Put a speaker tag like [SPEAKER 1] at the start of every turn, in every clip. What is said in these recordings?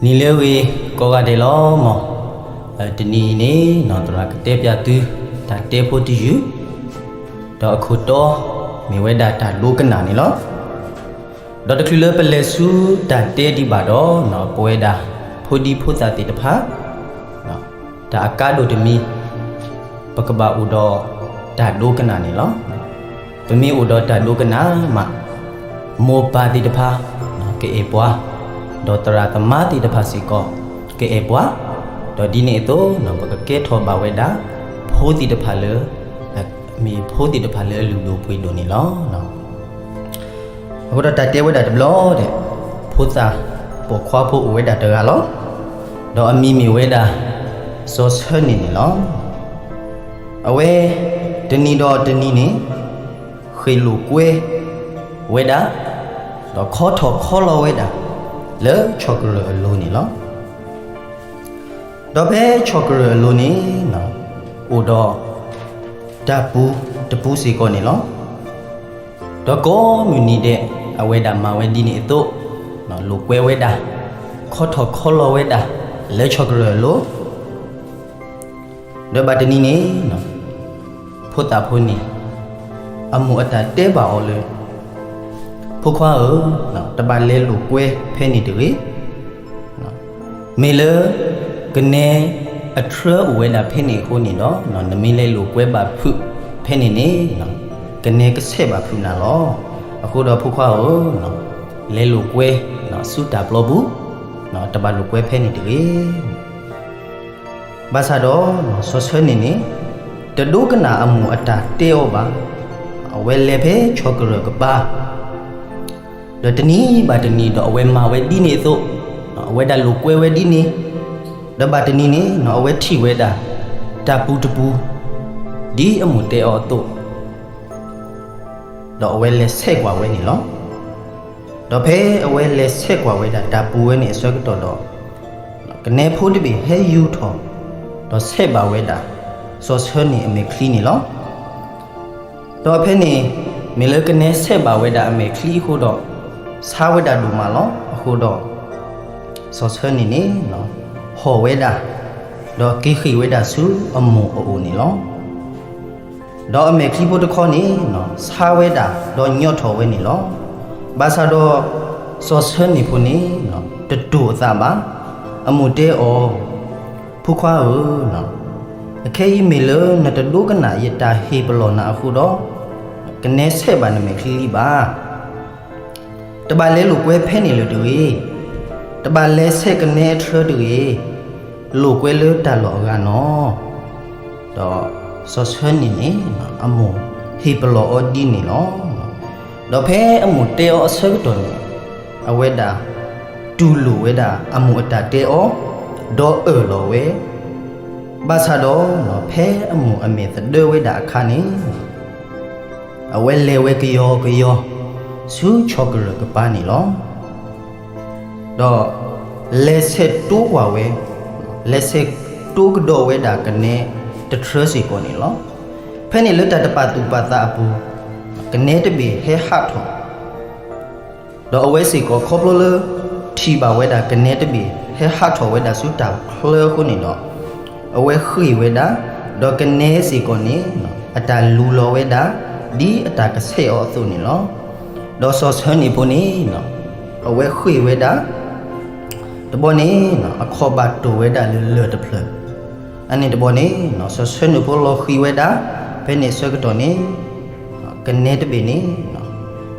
[SPEAKER 1] နီလေဝေကောကတဲ့လောမောတနီနေနော်တရာကတဲ့ပြတူဒါတဲ့ဖို့တီယူတော့အခုတော့မြေဝဲဒါတာလိုကနာနေလောတော့တခလပလက်စုဒါတဲ့ဒီပါတော့နော်ပွဲဒါဖို့ဒီဖို့တာတိတဖာနော်ဒါအကားတို့တမီပကပဥတော့ဒါလိုကနာနေလောပမီဥတော့ဒါလိုကနာမှာမောပါတိတဖာနော်ကေအပွားဒေါ်တရာတမတိတဖာစီကောကေအပွားတော့ဒီနေ့တော့နော်ပကကေထောပါဝဲဒါဖိုးတိတဖာလေมีโพติตะพาเลลูลูပွေတို့နေလောနော်အခုတော့တဲဝဲတာတဘလောတဲ့ဖိုးစာပေါ်ခွားဖို့ဝဲတာတကလောတော့အမီမီဝဲတာစောဆန်နေလောအဝဲတနီတော့တနီနေခေလူကွဲဝဲတာတော့ခေါ်ထော်ခေါ်လောဝဲတာလေချောကရလိုနေလောတော့ဘဲချောကရလိုနေနော်အိုတော့တပူစီကောနေလောတော့ကောမြူနီတဲ့အဝဲတာမဝဲဒီနေတော့နော်လိုကွဲဝဲတာခေါ်ထော်ခေါ်လောဝဲတာလဲချောကရလိုတော့ဘာတနီနေနော်ဖို့တာဖို့နေအမှုအတာတဲပါအောင်လေဖို့ခွာနော်တပါလဲလိုကွဲဖဲနေတယ်နော်မေလကနေအထရဝဲတာဖဲနေခိုးနေတော့နော်နမီလဲလိုကွဲပါဖုဖဲနေနေနော်ကနေကဆက်ပါဖုနာလောအခုတော့ဖုခွာနော်လဲလိုကွဲနော်စုတာဘလဘူးနော်တပါလိုကွဲဖဲနေတယ်ဘာသာတော့နော်ဆောဆွနေနေတဒုကနာအမှုအတာတေောပါအဝဲလဲဖဲချောကရကပါတော့တနီးပါတနီးတော့အဝဲမှာဝဲဒီနေသို့အဝဲတာလိုကွဲဝဲဒီနေဒဘတနီနေနော်အဝဲထိဝဲတာတပူတပူဒီအမှုတေအောတော့တော့အဝဲလဲဆက်กว่าဝဲနေလောတော့ဖဲအဝဲလဲဆက်กว่าဝဲတာတပူဝဲနေဆွဲကတော့တော့ကနေဖိုးတပြီဟဲယူထောတော့ဆက်ပါဝဲတာစောဆန်နေအမေခလီနေလောတော့ဖဲနေမေလကနေဆက်ပါဝဲတာအမေခလီခို့တော့စားဝဲတာဒူမာလောအခုတော့စောဆန်နေနေနော်ဟောဝဲတာတော့ကိခိဝဲတာစုအမုံအိုနေလောတော့အမေခလီဖို့တခေါနေနော်စားဝဲတာတော့ညော့ထော်ဝဲနေလောဘာသာတော့စောဆန်နေဖို့နေနော်တတူအသာပါအမှုတဲအောဖူခွာနော်အခဲဤမေလနတဒုကနာယတာဟေပလောနာအခုတော့ကနေဆက်ပါနမေခလီပါတပါလဲလို့ကွဲဖဲနေလို့တူတပါလဲဆက်ကနေထရတူလို့ကွဲလို့တလောကနော်တော့စောဆွန်းနေနေအမဟေပလောအဒီနေလောတော့ဖဲအမှုတေောအဆွဲတော်အဝဲတာတူလူဝဲတာအမှုအတာတေောတော့လောဝဲဘာသာတော့နော်ဖဲအမှုအမေသဒဝဲတာအခါနေအဝဲလေဝဲကယောစူချောကရကပါနေလောတော့လက်ဆက်တိုးွာဝဲလက်ဆက်တိုးကတော့ဝဲတာကနေတထရစီကိုနေလောဖဲနေလွတ်တပတူပတာအပူကနေတဘီဟဲဟတ်ထောတော့အဝဲစီကိုခေါပလလထီပါဝဲတာကနေတဘီဟဲဟတ်ထောဝဲတာစူတာခလခုနေတော့အဝဲခီဝဲတာတော့ကနေစီကိုနေအတာလူလောဝဲတာဒီအတာကဆေအောအစုနေလောတော့ဆောဆန်နေဖို့နေနော်အဝဲခီဝဲတာတဘောနေနော်အခေါ်ဘတ်တူဝဲတာလွတ်တဖလအနေတဘောနေနော်ဆောဆန်နေဖို့လောခီဝဲတာဘယ်နေဆွဲကတော့နေကနေတပေနေနော်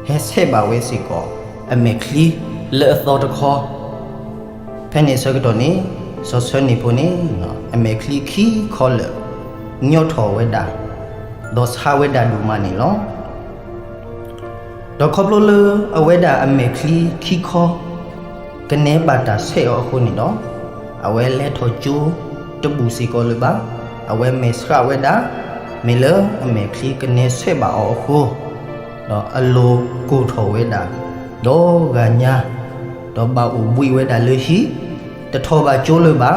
[SPEAKER 1] ဟဲဆေပါဝဲစီကောအမေခလီလေသောတခေါ်ဘယ်နေဆွဲကတော့နေဆောဆန်နေဖို့နေနော်အမေခလီခီခေါ်လေညော့ထော်ဝဲတာဒေါ်ဆာဝဲတာဒူမနေလောတော့ခေါပလိုလအဝဲတာအမေခလီခီခေါ်ကနေပါတာဆေအောအခုနေတော့အဝဲလဲထော်ကျူတပူစီကောလပါအဝဲမေစရာဝဲတာမေလအမေခလီကနေဆေပါအောအခုတော့အလိုကိုထော်ဝဲတာတော့ကညာတော့ဘာဦးဘွေဝဲတာလေရှိတထောပါကျိုးလပါ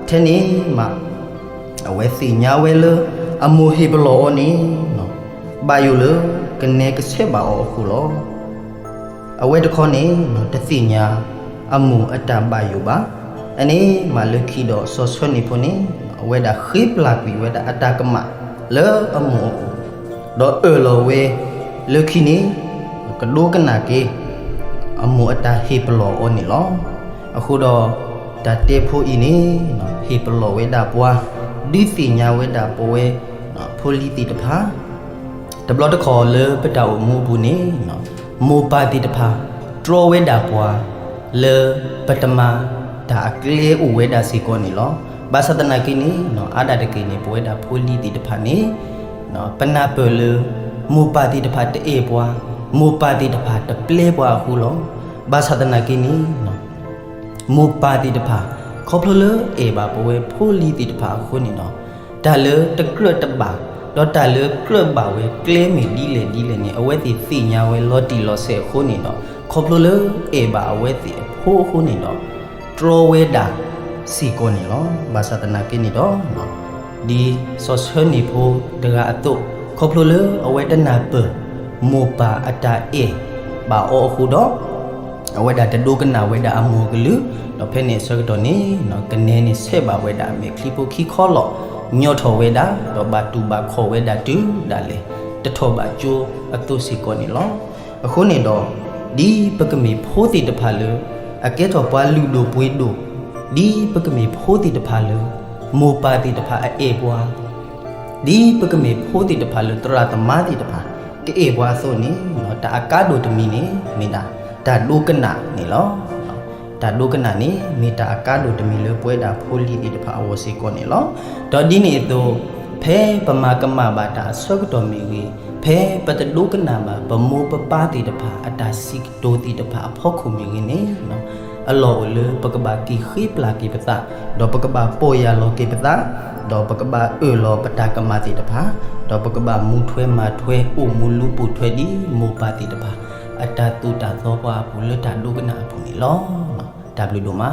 [SPEAKER 1] ထဲနေမှာအဝဲစီညာဝဲလအမူဟိဘလောနီနော်ဘာယူလကနေကဆေပါအောအခုလောအဝဲတခေါနေနော်တသိညာ အမှုအတပါယူပါအနေမလခိတော့ဆောဆွနေဖို့နေဝဲတာခိပလာပြီးဝဲတာအတကမလဲအမှုတော့လောဝဲလခိနေကဒိုကနာကေအမှုအတဟိပလောအောနေလောအခုတော့တတေဖို့ဤနေနော်ဟိပလောဝဲတာပွားဒီစီညာဝဲတာပွဲနော်ဖိုလီတီတဖာတဘလတခေါ်လေပတောက်မူဘူးနေနော်မောပါတီတဖာဒရဝဲတာပွားလေပတမဒါကလေးဥဝဲတာစီကောနေလောဘာသဒနာကိနေနော်အာဒတကိနေပွဲတာဖိုလီတီတဖာနေနော်ပနာပလေမောပါတီတဖာတေပွားမောပါတီတဖာတပလေပွားခုလောဘာသဒနာကိနေနော်မောပါတီတဖာခေါပလလေအေဘာပွဲဖိုလီတီတဖာခုနေနော်ဒါလေတကရတပါတော့တာလေကရပါဝဲကလေးမီဒီလေနေအဝဲတီသိညာဝဲလော်တီလော်ဆဲခုနေနော်ခေါပလလေအေဘာအဝဲတီဖိုးခုနေနော်ဒရဝဲတာစီကိုနေလောဘာသဒနာကိနေတော့နော်ဒီဆော့ဆွနေဖို့တကအတုခေါပလလေအဝဲတနာပမောပါအတာအေဘာအောခုတော့အဝဲတာတဒုကနာဝဲတာအမောကလူတော့ဖဲနေဆော့တော့နေနော်ကနေနေဆဲပါဝဲတာမေခလီပိုခီခေါ်လောညောထောဝဲတာတော့ဘာတူဘာခေါ်ဝဲတာတူဒါလေတထောဘာကျိုးအတုစီကောနေလောအခုနေတော့ဒီပကမေဖိုးတီတဖာလေအကဲတော်ပွားလူလိုပွေးတို့ဒီပကမေဖိုးတီတဖာလေမောပါတီတဖာအေပွားဒီပကမေဖိုးတီတဖာလေတရတမာတီတဖာကေပွားဆိုနေနော်တာအကားတို့တမီနေမိတာဒါဒုကနာနေလောဒါဒုကနာနေမိတာအကားတို့တမီလေပွဲတာဖိုးလီတီတဖာအဝစီကောနေလောတော့ဒီနေတော့ဖဲပမာကမဘာတာဆောက်တော်မီကြီးဖဲပတဒုကနာဘာပမောပပတိတဖာအတာစီတိုတိတဖာဖောက်ခုမီကြီးနေနော်အလောလေပကဘာကီခိပလာကီပတာတော့ပကဘာပိုယာလောကီပတာတော့ပကဘာလောပတာကမတိတဖာတော့ပကဘာမူထွဲမာထွဲဥမူလူပုထွဲဒီမောပါတိတဖာအတာတူတာသောပွားဘူးလတာဒုကနာဘူးနေလောနော် W တို့မှာ